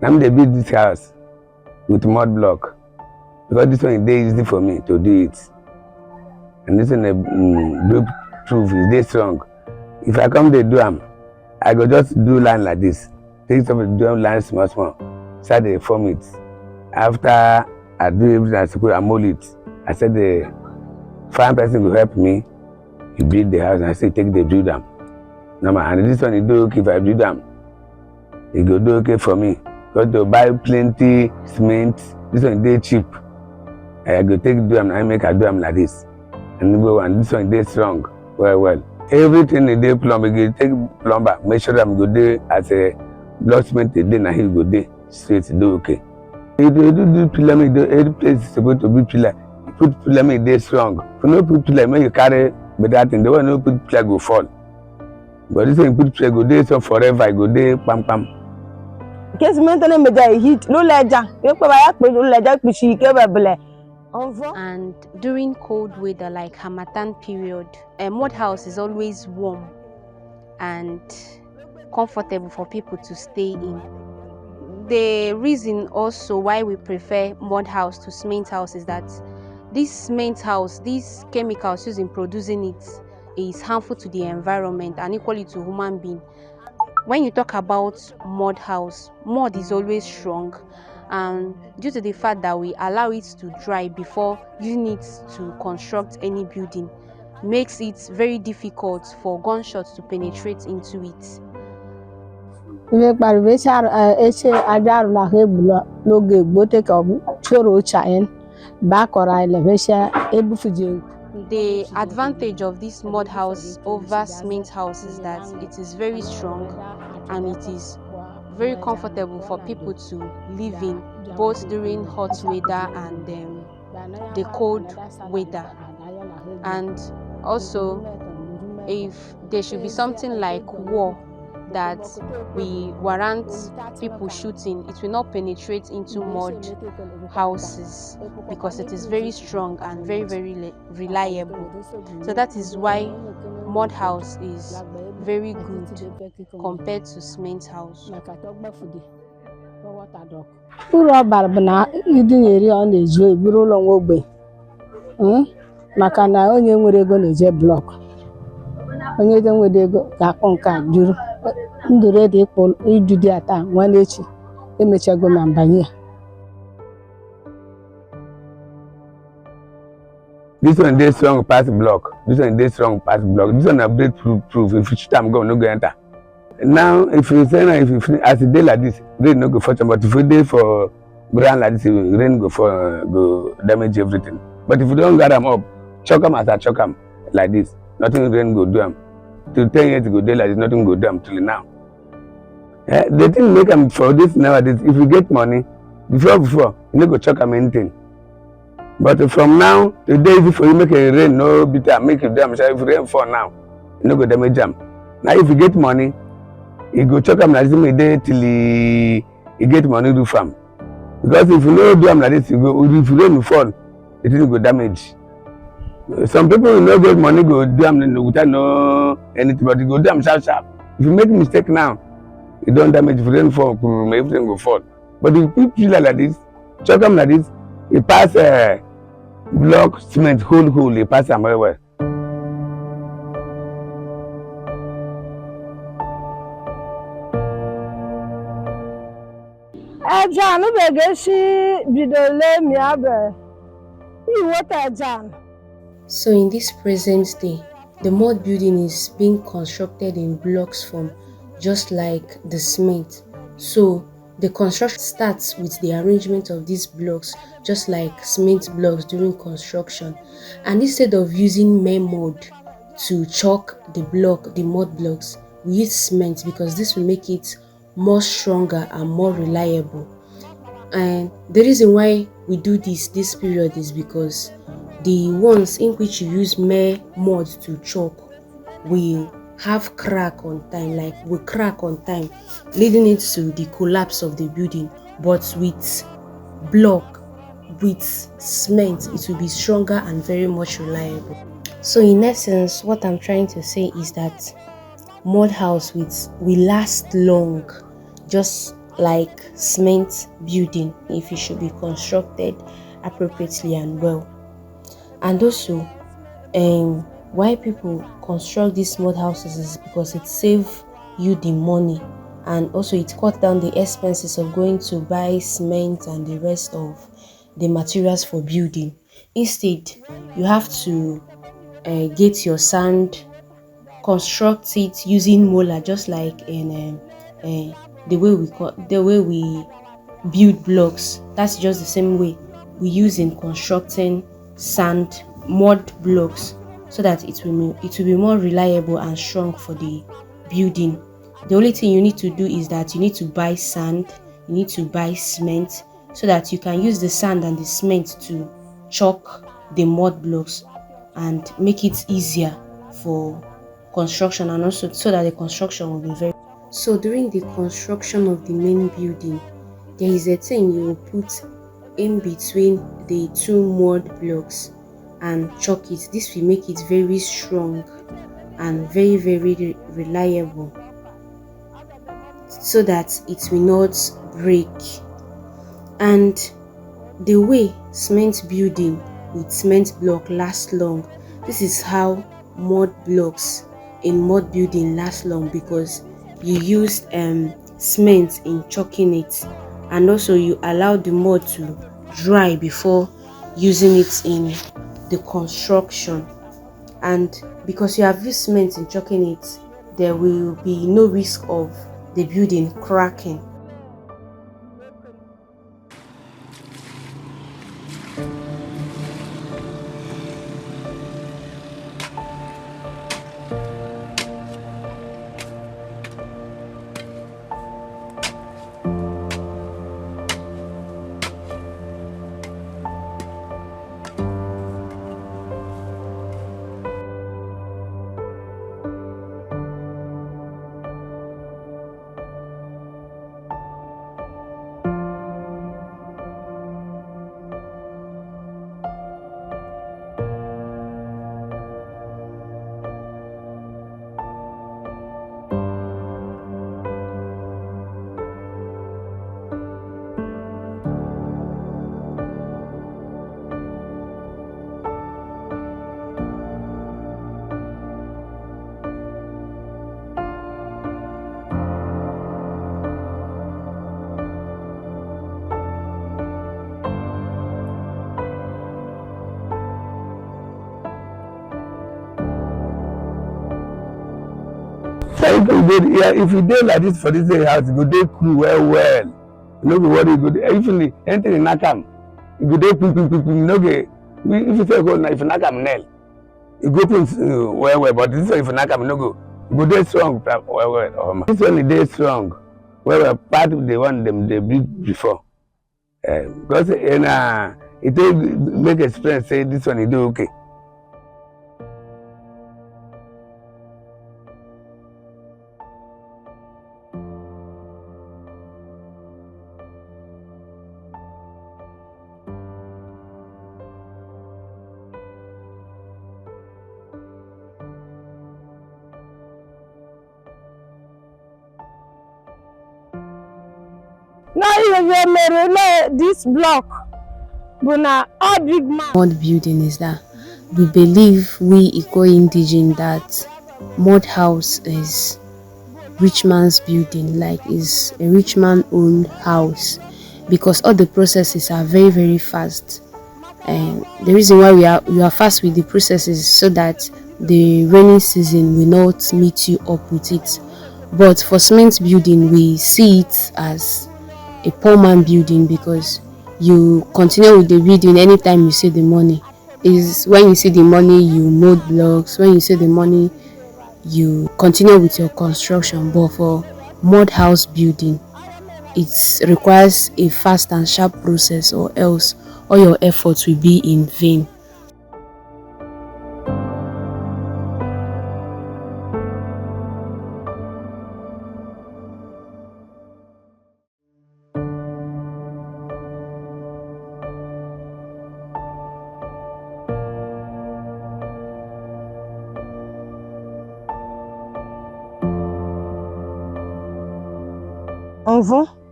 Now they build this house with mud block because this one is easy for me to do it. And this one blow proof is they strong. If I come to do them, I go just do line like this. Take some do line small. Start they form it. After I do everything I suppose I mold it. I said the fine person will help me. He build the house and I say take the build them. No, and this one he do okay if I build them. He go do okay for me. Because to buy plenty cement, this one they cheap. I go take do them, I make I do them like this. And go and this one they strong. Well. Everything they plumber, you take plumber, make sure I'm good there as a block cement they then he go there straight do okay. If you do pillar, every place is supposed to be pillar. You put pillar they strong. If you no put pillar, make you carry better thing. The one no put pillar go fall. But this one put pillar go there so forever, go there pam. Case maintenance meja heat no leja. You put by yak no leja pishi ke bebele. And during cold weather like Harmattan period, a mud house is always warm and comfortable for people to stay in. The reason also why we prefer mud house to cement house is that this cement house, these chemicals used in producing it is harmful to the environment and equally to human being. When you talk about mud house, mud is always strong, and due to the fact that we allow it to dry before using it to construct any building makes it very difficult for gunshots to penetrate into it. The advantage of this mud house over cement house is that it is very strong and it is very comfortable for people to live in both during hot weather and the cold weather. And also, if there should be something like war that we warrant people shooting, it will not penetrate into mud houses because it is very strong and very reliable. So that is why mud house is very good compared to cement house. Makana onye nwere ego na-eje block. Onye nwere ego ga-akpọ nke a juru. Ndụrụ dị ịkpọ idudi ata nwanne echi emechago na mbanye. This one they strong pass block. This one they strong pass block. This one update proof. If you shoot them go no go enter. Now if you say now if you finish as a day like this, rain no go for but if you day for ground like this, rain go damage everything. But if you don't get them up, chuck them as I chuck them like this, nothing rain go do them. Till 10 years ago, day like this, nothing go do them till now. They didn't make them for this nowadays. If you get money, before you no go chuck them anything. But from now, today easy for you make a rain no bitter, make it damage. If rain fall now, you no go damage them. Now if you get money, you go chuck them like this day till you get money do farm. Because if you no do them like this, you go if rain fall, it will go damage. Some people will not get money, go do them without no anything, but you go do them sharp. If you make a mistake now, you don't damage. If rain fall, everything will fall. But if you put pillar like this, chuck them like this, it pass block cement hole, it pass them very well. So in this present day, the mud building is being constructed in blocks from just like the cement. So the construction starts with the arrangement of these blocks just like cement blocks during construction. And instead of using mere mud to chalk the mud blocks, we use cement because this will make it more stronger and more reliable. And the reason why we do this period is because the ones in which you use mere mud to chalk will have crack on time, leading into the collapse of the building. But with block, with cement, it will be stronger and very much reliable. So in essence, what I'm trying to say is that mud house will last long, just like cement building if it should be constructed appropriately and well. And also, why people construct these mud houses is because it saves you the money, and also it cut down the expenses of going to buy cement and the rest of the materials for building. Instead, you have to get your sand, construct it using molar, just like in the way we build blocks. That's just the same way we use in constructing sand mud blocks, so that it will be more reliable and strong for the building. The only thing you need to do is that you need to buy sand, you need to buy cement, so that you can use the sand and the cement to chalk the mud blocks and make it easier for construction, and also so that the construction will be very. So during the construction of the main building, there is a thing you will put in between the two mud blocks and chalk it. This will make it very strong and very reliable, so that it will not break. And the way cement building with cement block last long, this is how mud blocks in mud building last long, because you used cement in chalking it, and also you allow the mud to dry before using it in the construction. And because you have used cement in chalking it, there will be no risk of the building cracking. So if you dey like this for this house, you go dey cool well. You no go worry, you go dey even anything you knack am, you go dey pim. You no go, if you say go now, if you knack am nail, you go put well. But this one if you knack am, you no go, you go dey strong well. This one e dey strong well. Part of the one dem dey build before, because e dey make experience say this one e dey okay. Now you this block, but now all big man. Mud building is that we believe, we Iko indigene, that mud house is rich man's building, like is a rich man owned house, because all the processes are very fast. And the reason why we are fast with the processes, so that the rainy season will not meet you up with it. But for cement building, we see it as a poor man building, because you continue with the building anytime you see the money. Is when you see the money, you mold blocks. When you see the money, you continue with your construction. But for mud house building, it requires a fast and sharp process, or else all your efforts will be in vain.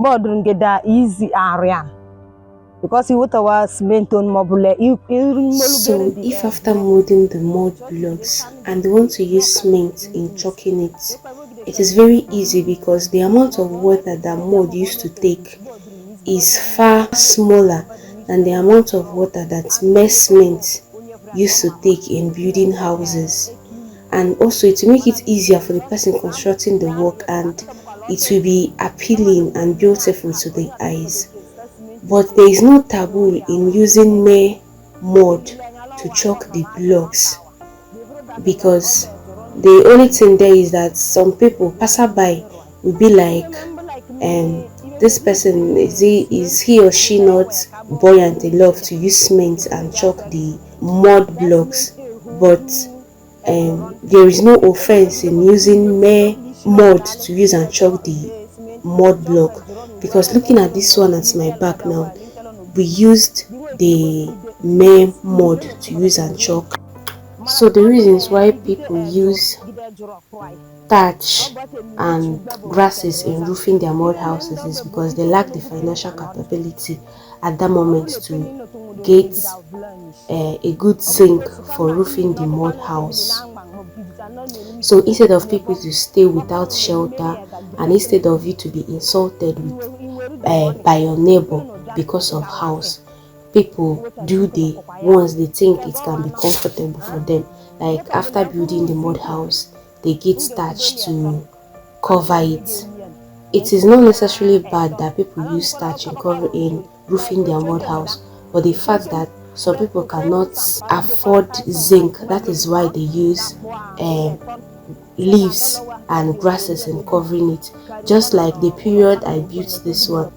board ngeda easy area because you want our cement on mobile. So if after molding the mud blocks and they want to use cement in chalking it, it is very easy because the amount of water that mud used to take is far smaller than the amount of water that mere cement used to take in building houses. And also it will make it easier for the person constructing the work, and it will be appealing and beautiful to the eyes. But there is no taboo in using mere mud to chalk the blocks, because the only thing there is that some people passerby will be like, this person is he or she not buoyant enough to use cement and chalk the mud blocks. But there is no offense in using mere mud to use and chalk the mud block, because looking at this one at my back now, we used the mere mud to use and chalk. So the reasons why people use thatch and grasses in roofing their mud houses is because they lack the financial capability at that moment to get a good zinc for roofing the mud house. So instead of people to stay without shelter, and instead of you to be insulted with, by your neighbor because of house, people do the ones they think it can be comfortable for them. Like after building the mud house, they get thatch to cover it. It is not necessarily bad that people use thatch in roofing their mud house, but the fact that some people cannot afford zinc, that is why they use leaves and grasses in covering it. Just like the period I built this one,